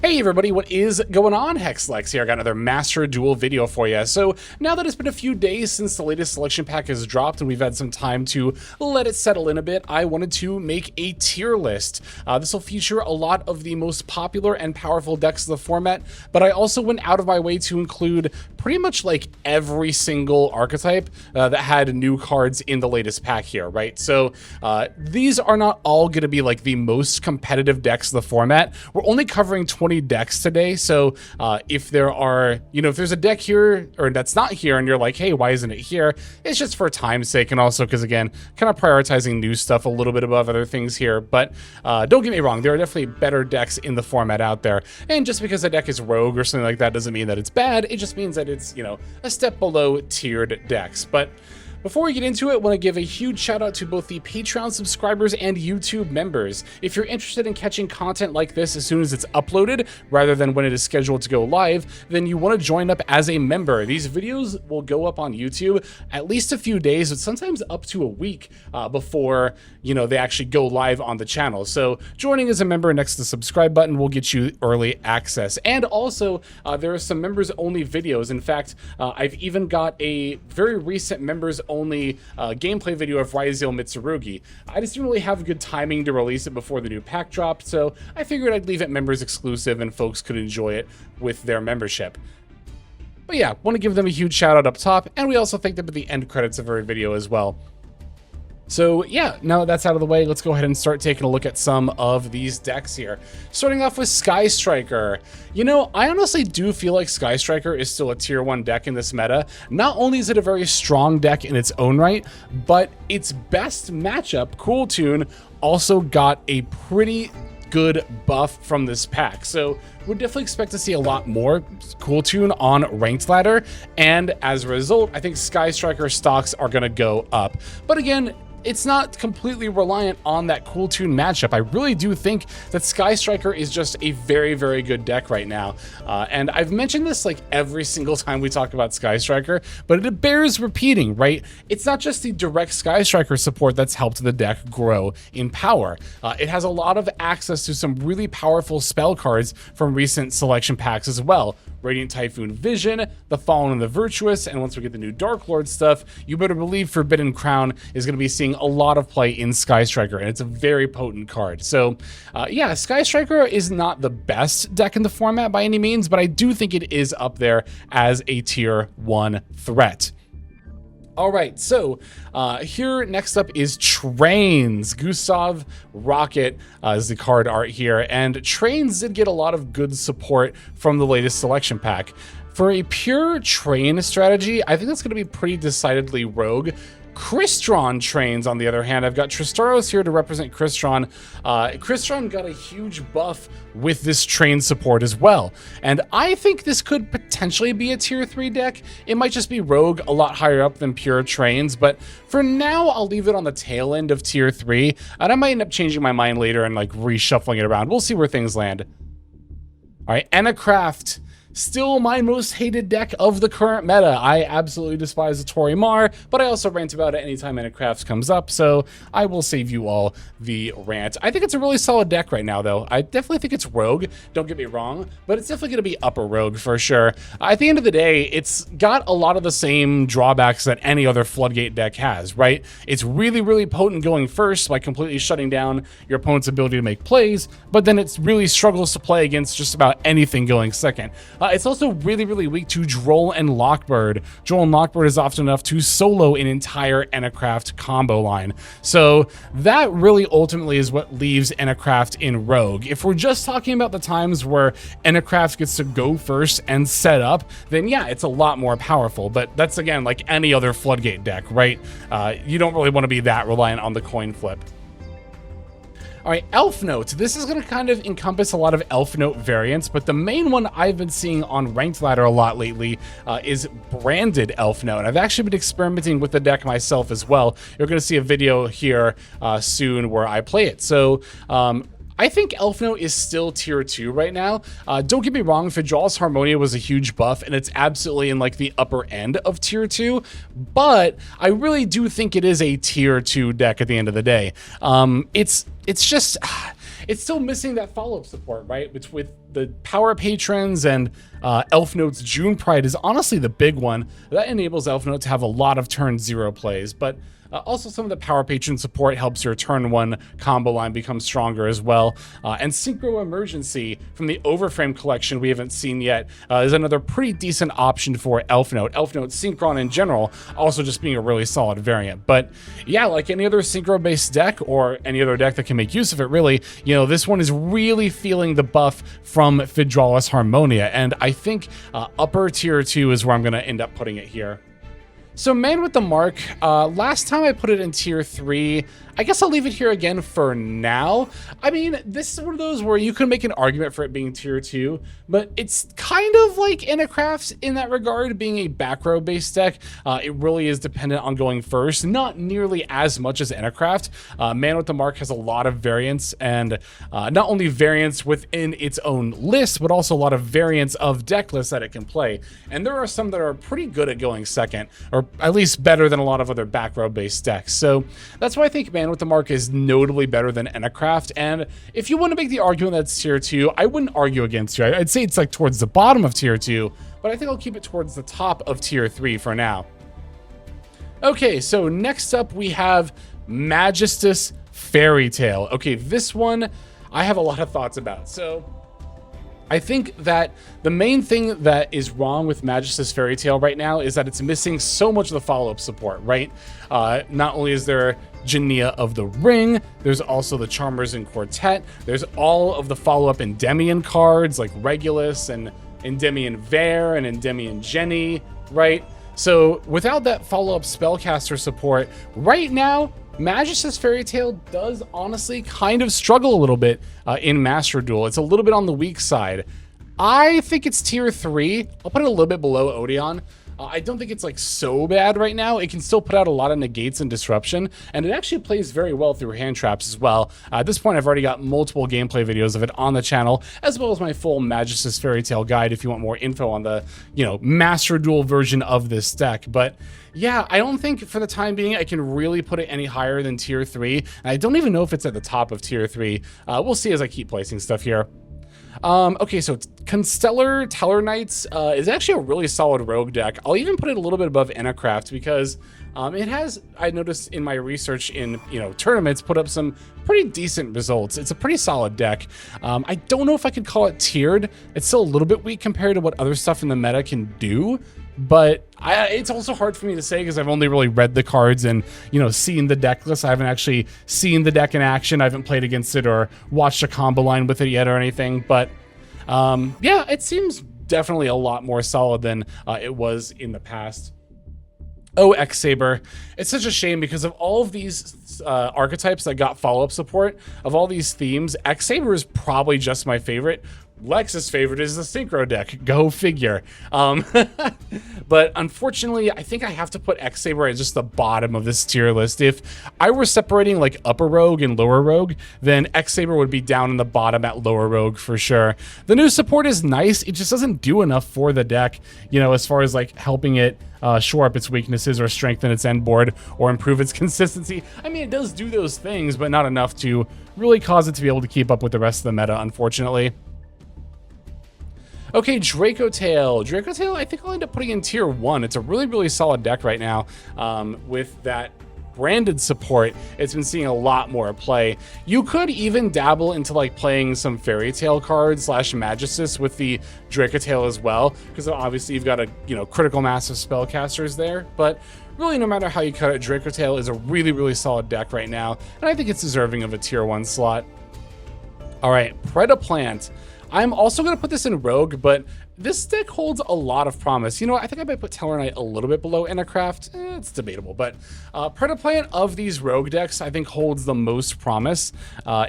Hey everybody, what is going on? Hexlex here. I got another Master Duel video for you. So now that it's been a few days since the latest selection pack has dropped and we've had some time to let it settle in a bit, I wanted to make a tier list. This will feature a lot of the most popular and powerful decks of the format, but I also went out of my way to include pretty much like every single archetype that had new cards in the latest pack here, right? So these are not all going to be like the most competitive decks of the format. We're only covering 20 decks today, so if there are, if there's a deck here or that's not here and you're like, hey, why isn't it here? It's just for time's sake, and also because, again, kind of prioritizing new stuff a little bit above other things here. But don't get me wrong, there are definitely better decks in the format out there, and just because a deck is rogue or something like that doesn't mean that it's bad. It just means that it's, a step below tiered decks. But before we get into it, I want to give a huge shout out to both the Patreon subscribers and YouTube members. If you're interested in catching content like this as soon as it's uploaded, rather than when it is scheduled to go live, then you want to join up as a member. These videos will go up on YouTube at least a few days, but sometimes up to a week before, they actually go live on the channel. So joining as a member next to the subscribe button will get you early access. And also, there are some members only videos. In fact, I've even got a very recent members only gameplay video of Lunaite and Mitsurugi. I just didn't really have good timing to release it before the new pack dropped, so I figured I'd leave it members exclusive and folks could enjoy it with their membership. But yeah, want to give them a huge shout out up top, and we also thank them at the end credits of every video as well. So yeah, now that that's out of the way, let's go ahead and start taking a look at some of these decks here. Starting off with Sky Striker. I honestly do feel like Sky Striker is still a tier 1 deck in this meta. Not only is it a very strong deck in its own right, but its best matchup, Cool Tune, also got a pretty good buff from this pack. So we'd definitely expect to see a lot more Cool Tune on Ranked Ladder, and as a result, I think Sky Striker stocks are going to go up. But again, it's not completely reliant on that Cool Tune matchup. I really do think that Sky Striker is just a very, very good deck right now. And I've mentioned this like every single time we talk about Sky Striker, but it bears repeating, right? It's not just the direct Sky Striker support that's helped the deck grow in power. It has a lot of access to some really powerful spell cards from recent selection packs as well. Radiant Typhoon Vision, the Fallen and the Virtuous, and once we get the new Dark Lord stuff, you better believe Forbidden Crown is going to be seeing a lot of play in Sky Striker, and it's a very potent card. So yeah, Sky Striker is not the best deck in the format by any means, but I do think it is up there as a tier 1 threat. All right, so here next up is Trains. Gustav Rocket is the card art here, and Trains did get a lot of good support from the latest selection pack. For a pure train strategy, I think that's going to be pretty decidedly rogue. Crystron Trains, on the other hand, I've got Tristaros here to represent Crystron. Crystron got a huge buff with this train support as well, and I think this could potentially be a tier 3 deck. It might just be rogue a lot higher up than pure trains, but for now I'll leave it on the tail end of tier 3, and I might end up changing my mind later and like reshuffling it around. We'll see where things land. All right, Anacraft. Still my most hated deck of the current meta. I absolutely despise the Torimar, but I also rant about it anytime Anacraft comes up, so I will save you all the rant. I think it's a really solid deck right now, though. I definitely think it's rogue, don't get me wrong, but it's definitely going to be upper rogue for sure. At the end of the day, it's got a lot of the same drawbacks that any other Floodgate deck has, right? It's really, really potent going first by completely shutting down your opponent's ability to make plays, but then it really struggles to play against just about anything going second. It's also really, really weak to Droll and Lockbird. Droll and Lockbird is often enough to solo an entire Anacraft combo line. So that really ultimately is what leaves Anacraft in rogue. If we're just talking about the times where Anacraft gets to go first and set up, then yeah, it's a lot more powerful. But that's, again, like any other Floodgate deck, right? You don't really want to be that reliant on the coin flip. All right, Elf Note. This is going to kind of encompass a lot of Elf Note variants, but the main one I've been seeing on Ranked Ladder a lot lately is branded Elf Note. I've actually been experimenting with the deck myself as well. You're going to see a video here soon where I play it. So I think Elf Note is still tier 2 right now. Don't get me wrong, Fidral's Harmonia was a huge buff, and it's absolutely in like the upper end of tier 2, but I really do think it is a tier 2 deck at the end of the day. It's just, it's still missing that follow-up support, right? Which with the Power Patrons and Elf Note's June Pride is honestly the big one. That enables Elf Note to have a lot of turn 0 plays, but also some of the Power Patron support helps your turn 1 combo line become stronger as well. And Synchro Emergency from the Overframe collection we haven't seen yet is another pretty decent option for Elf Note. Elf Note Synchron in general also just being a really solid variant. But yeah, like any other Synchro-based deck or any other deck that can make use of it really, you know, this one is really feeling the buff from Phydraulis Harmonia. And I think upper tier 2 is where I'm going to end up putting it here. So Man with the Mark, last time I put it in tier 3, I guess I'll leave it here again for now. I mean, this is one of those where you can make an argument for it being tier 2, but it's kind of like Inacraft in that regard, being a back row based deck. It really is dependent on going first, not nearly as much as Inacraft. Man with the Mark has a lot of variants, and not only variants within its own list, but also a lot of variants of deck lists that it can play. And there are some that are pretty good at going second, or at least better than a lot of other back row based decks. So that's why I think Man with the Mark is notably better than Inacraft. And if you want to make the argument that's tier 2, I wouldn't argue against you. I'd say it's like towards the bottom of tier 2, but I think I'll keep it towards the top of tier 3 for now. Okay, so next up we have Majestus Fairy Tale. Okay, this one I have a lot of thoughts about. So I think that the main thing that is wrong with Majestus Fairy Tale right now is that it's missing so much of the follow-up support, right? Not only is there Genea of the Ring, there's also the Charmers in Quartet, there's all of the follow-up Endymion cards like Regulus and Endymion Vare and Endymion Jenny, right? So without that follow-up spellcaster support, right now, Majestus Fairy Tale does honestly kind of struggle a little bit in Master Duel. It's a little bit on the weak side. I think it's tier 3. I'll put it a little bit below Odeon. I don't think it's like so bad right now. It can still put out a lot of negates and disruption, and it actually plays very well through hand traps as well. At this point, I've already got multiple gameplay videos of it on the channel, as well as my full Majestus Fairy Tale guide if you want more info on the, you know, Master Duel version of this deck. But yeah, I don't think for the time being I can really put it any higher than tier 3, and I don't even know if it's at the top of tier 3. We'll see as I keep placing stuff here. Okay, so Constellar Tellarknights is actually a really solid rogue deck. I'll even put it a little bit above Inacraft because it has, I noticed in my research in, you know, tournaments, put up some pretty decent results. It's a pretty solid deck. I don't know if I could call it tiered. It's still a little bit weak compared to what other stuff in the meta can do, but it's also hard for me to say because I've only really read the cards and, you know, seen the deck list. I haven't actually seen the deck in action. I haven't played against it or watched a combo line with it yet or anything, but yeah, it seems definitely a lot more solid than it was in the past. Oh, Xaber. It's such a shame because of all of these archetypes that got follow-up support, of all these themes, Xaber is probably just my favorite. Lex's favorite is the Synchro deck. Go figure. But unfortunately, I think I have to put Xaber at just the bottom of this tier list. If I were separating like upper rogue and lower rogue, then Xaber would be down in the bottom at lower rogue for sure. The new support is nice. It just doesn't do enough for the deck, you know, as far as like helping it shore up its weaknesses or strengthen its end board or improve its consistency. I mean, it does do those things, but not enough to really cause it to be able to keep up with the rest of the meta, unfortunately. Okay, Draco Tale. Draco Tale, I think I'll end up putting in tier 1. It's a really, really solid deck right now with that branded support. It's been seeing a lot more play. You could even dabble into like playing some Fairy Tale cards slash Majestus with the Draco Tale as well, because obviously you've got a, you know, critical mass of spellcasters there. But really, no matter how you cut it, Draco Tale is a really, really solid deck right now, and I think it's deserving of a tier 1 slot. All right, Predto Plant. I'm also going to put this in Rogue, but this deck holds a lot of promise. You know, I think I might put Tellarknight a little bit below Inacraft. It's debatable, but Predto Plant of these Rogue decks, I think holds the most promise.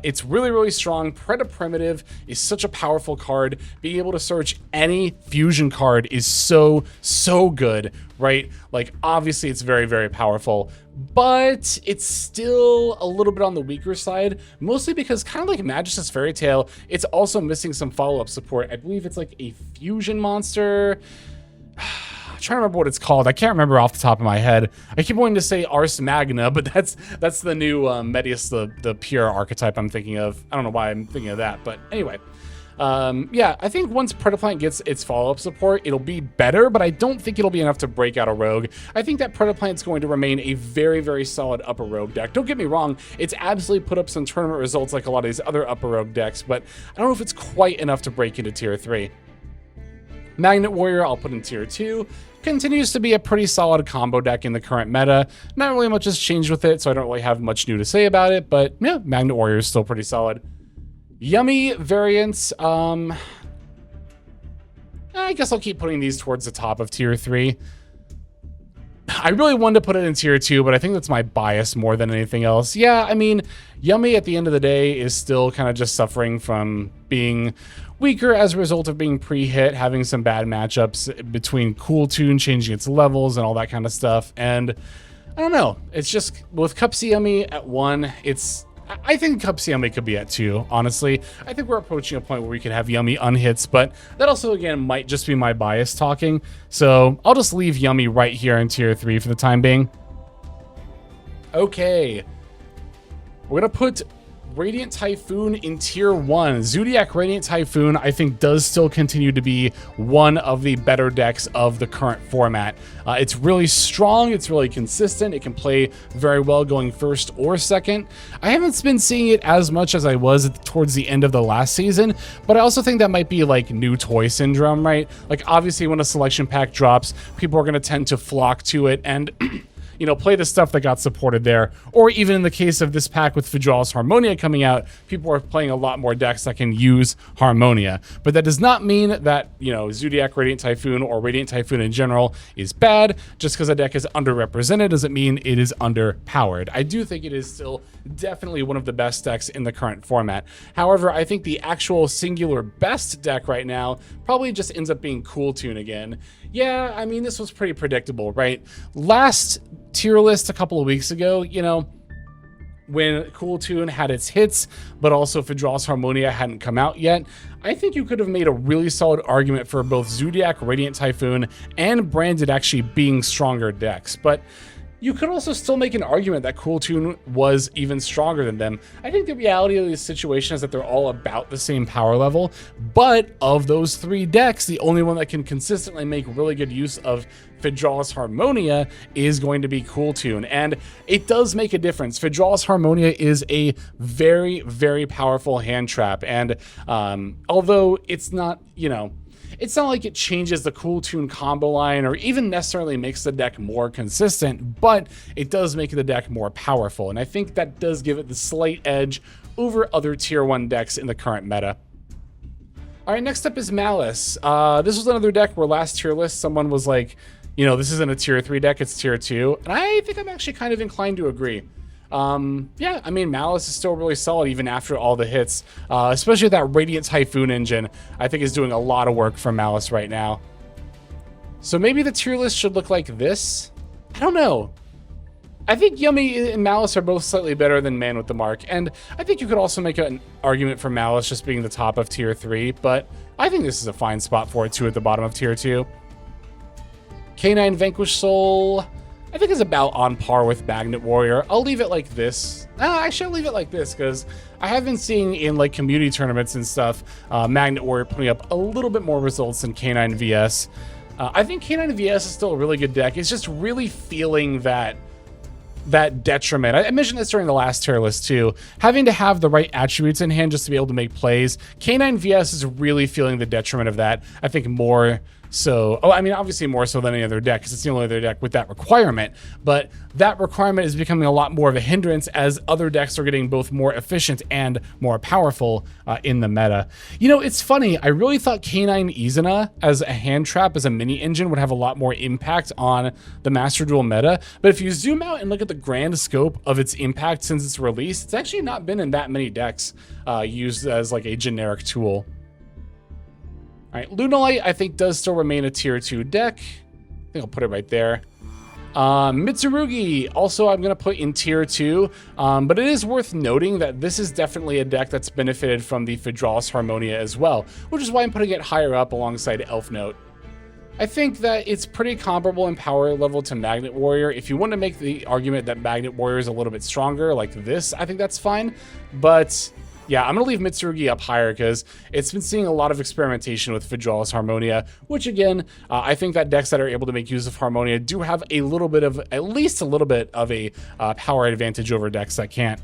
It's really, really strong. Predto Primitive is such a powerful card. Being able to search any fusion card is so, so good, right? Like, obviously, it's very, very powerful, but it's still a little bit on the weaker side, mostly because kind of like Majestus Fairy Tale, it's also missing some follow-up support. I believe it's like a fusion monster. I'm trying to remember what it's called. I can't remember off the top of my head. I keep wanting to say Ars Magna, but that's the new Medius, the pure archetype I'm thinking of. I don't know why I'm thinking of that, but anyway. Yeah, I think once Predto Plant gets its follow-up support, it'll be better, but I don't think it'll be enough to break out a rogue. I think that Predto Plant's going to remain a very, very solid upper rogue deck. Don't get me wrong, it's absolutely put up some tournament results like a lot of these other upper rogue decks, but I don't know if it's quite enough to break into tier 3. Magnet Warrior, I'll put in tier 2. Continues to be a pretty solid combo deck in the current meta. Not really much has changed with it, so I don't really have much new to say about it, but yeah, Magnet Warrior is still pretty solid. Yummy variants, I guess I'll keep putting these towards the top of tier 3. I really wanted to put it in tier 2, but I think that's my bias more than anything else. Yeah, I mean, Yummy at the end of the day is still kind of just suffering from being weaker as a result of being pre-hit, having some bad matchups between Cool Tune changing its levels and all that kind of stuff. And I don't know, it's just with Cupsy Yummy at 1, I think Cupsy Yummy could be at 2, honestly. I think we're approaching a point where we could have Yummy unhits, but that also, again, might just be my bias talking. So I'll just leave Yummy right here in tier 3 for the time being. Okay. We're going to put Radiant Typhoon in tier 1. Zodiac Radiant Typhoon, I think, does still continue to be one of the better decks of the current format. It's really strong, it's really consistent, it can play very well going first or second. I haven't been seeing it as much as I was towards the end of the last season, but I also think that might be like new toy syndrome, right? Like, obviously when a selection pack drops, people are going to tend to flock to it and you know, play the stuff that got supported there. Or even in the case of this pack with Fidral's Harmonia coming out, people are playing a lot more decks that can use Harmonia. But that does not mean that, you know, Zodiac Radiant Typhoon or Radiant Typhoon in general is bad. Just because a deck is underrepresented doesn't mean it is underpowered. I do think it is still definitely one of the best decks in the current format. However, I think the actual singular best deck right now probably just ends up being Cool Tune again. Yeah, I mean, this was pretty predictable, right? Last tier list a couple of weeks ago, you know, when Cool Tune had its hits, but also Fidral's Harmonia hadn't come out yet, I think you could have made a really solid argument for both Zodiac, Radiant Typhoon, and Branded actually being stronger decks. But you could also still make an argument that Cool Tune was even stronger than them. I think the reality of this situation is that they're all about the same power level, but of those 3 decks, the only one that can consistently make really good use of Fidral's Harmonia is going to be Cool Tune, and it does make a difference. Fidral's Harmonia is a very, very powerful hand trap, and although it's not, you know, it's not like it changes the Cool Tune combo line or even necessarily makes the deck more consistent, but it does make the deck more powerful, and I think that does give it the slight edge over other tier 1 decks in the current meta. All right, next up is Malice. This was another deck where last tier list someone was like, you know, this isn't a tier 3 deck, it's tier 2, and I think I'm actually kind of inclined to agree. Yeah, I mean, Malice is still really solid even after all the hits, especially that Radiant Typhoon engine, I think is doing a lot of work for Malice right now. So maybe the tier list should look like this? I don't know. I think Yummy and Malice are both slightly better than Man with the Mark, and I think you could also make an argument for Malice just being the top of tier 3, but I think this is a fine spot for it too at the bottom of tier 2. K9 Vanquish Soul, I think is about on par with Magnet Warrior. I'll leave it like this. Actually, I'll leave it like this because I have been seeing in like community tournaments and stuff, Magnet Warrior putting up a little bit more results than K9 VS. I think K9 VS is still a really good deck. It's just really feeling that detriment. I mentioned this during the last tier list too. Having to have the right attributes in hand just to be able to make plays. K9 VS is really feeling the detriment of that. I think more so, I mean, obviously more so than any other deck because it's the only other deck with that requirement, but that requirement is becoming a lot more of a hindrance as other decks are getting both more efficient and more powerful in the meta. You know, it's funny, I really thought K9 Izuna as a hand trap, as a mini engine, would have a lot more impact on the Master Duel meta, but if you zoom out and look at the grand scope of its impact since its release, it's actually not been in that many decks used as like a generic tool. All right, Lunaite, I think, does still remain a tier 2 deck. I think I'll put it right there. Mitsurugi, also I'm going to put in tier 2, but it is worth noting that this is definitely a deck that's benefited from the Fidral's Harmonia as well, which is why I'm putting it higher up alongside Elf Note. I think that it's pretty comparable in power level to Magnet Warrior. If you want to make the argument that Magnet Warrior is a little bit stronger like this, I think that's fine, but yeah, I'm going to leave Mitsurugi up higher because it's been seeing a lot of experimentation with Fidralis Harmonia, which again, I think that decks that are able to make use of Harmonia do have a little bit of, at least a little bit of a power advantage over decks that can't.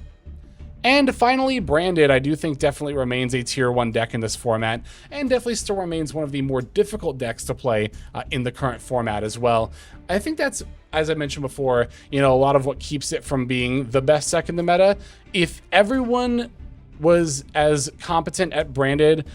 And finally, Branded, I do think definitely remains a tier 1 deck in this format, and definitely still remains one of the more difficult decks to play in the current format as well. I think that's, as I mentioned before, you know, a lot of what keeps it from being the best deck in the meta. If everyone was as competent at Branded,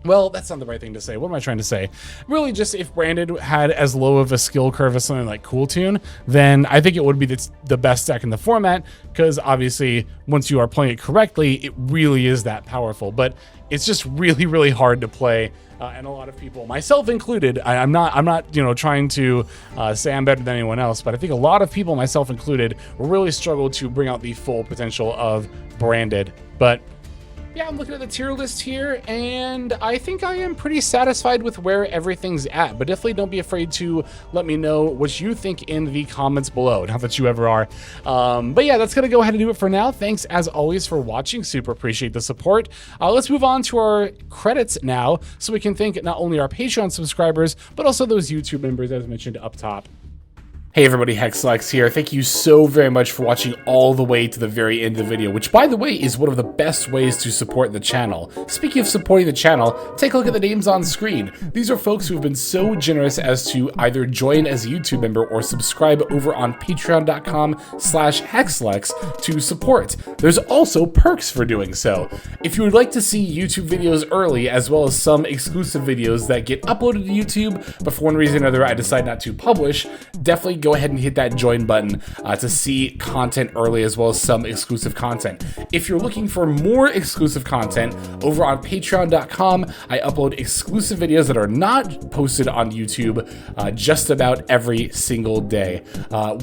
well, that's not the right thing to say. What am I trying to say? Really, just if Branded had as low of a skill curve as something like Cool Tune, then I think it would be the best deck in the format, because obviously, once you are playing it correctly, it really is that powerful. But it's just really, really hard to play, and a lot of people, myself included, I'm not, you know, trying to say I'm better than anyone else, but I think a lot of people, myself included, really struggle to bring out the full potential of Branded. But yeah, I'm looking at the tier list here, and I think I am pretty satisfied with where everything's at, but definitely don't be afraid to let me know what you think in the comments below, not that you ever are. But yeah, that's going to go ahead and do it for now. Thanks, as always, for watching. Super appreciate the support. Let's move on to our credits now, so we can thank not only our Patreon subscribers, but also those YouTube members, as mentioned up top. Hey everybody, Hexlex here. Thank you so very much for watching all the way to the very end of the video, which by the way is one of the best ways to support the channel. Speaking of supporting the channel, take a look at the names on screen. These are folks who have been so generous as to either join as a YouTube member or subscribe over on patreon.com/Hexlex to support. There's also perks for doing so. If you would like to see YouTube videos early, as well as some exclusive videos that get uploaded to YouTube, but for one reason or another I decide not to publish, definitely go ahead and hit that join button to see content early, as well as some exclusive content. If you're looking for more exclusive content, over on patreon.com, I upload exclusive videos that are not posted on YouTube just about every single day.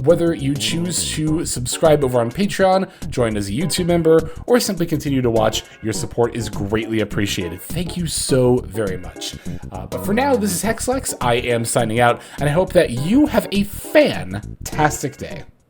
Whether you choose to subscribe over on Patreon, join as a YouTube member, or simply continue to watch, your support is greatly appreciated. Thank you so very much. But for now, this is Hexlex. I am signing out, and I hope that you have a fantastic day.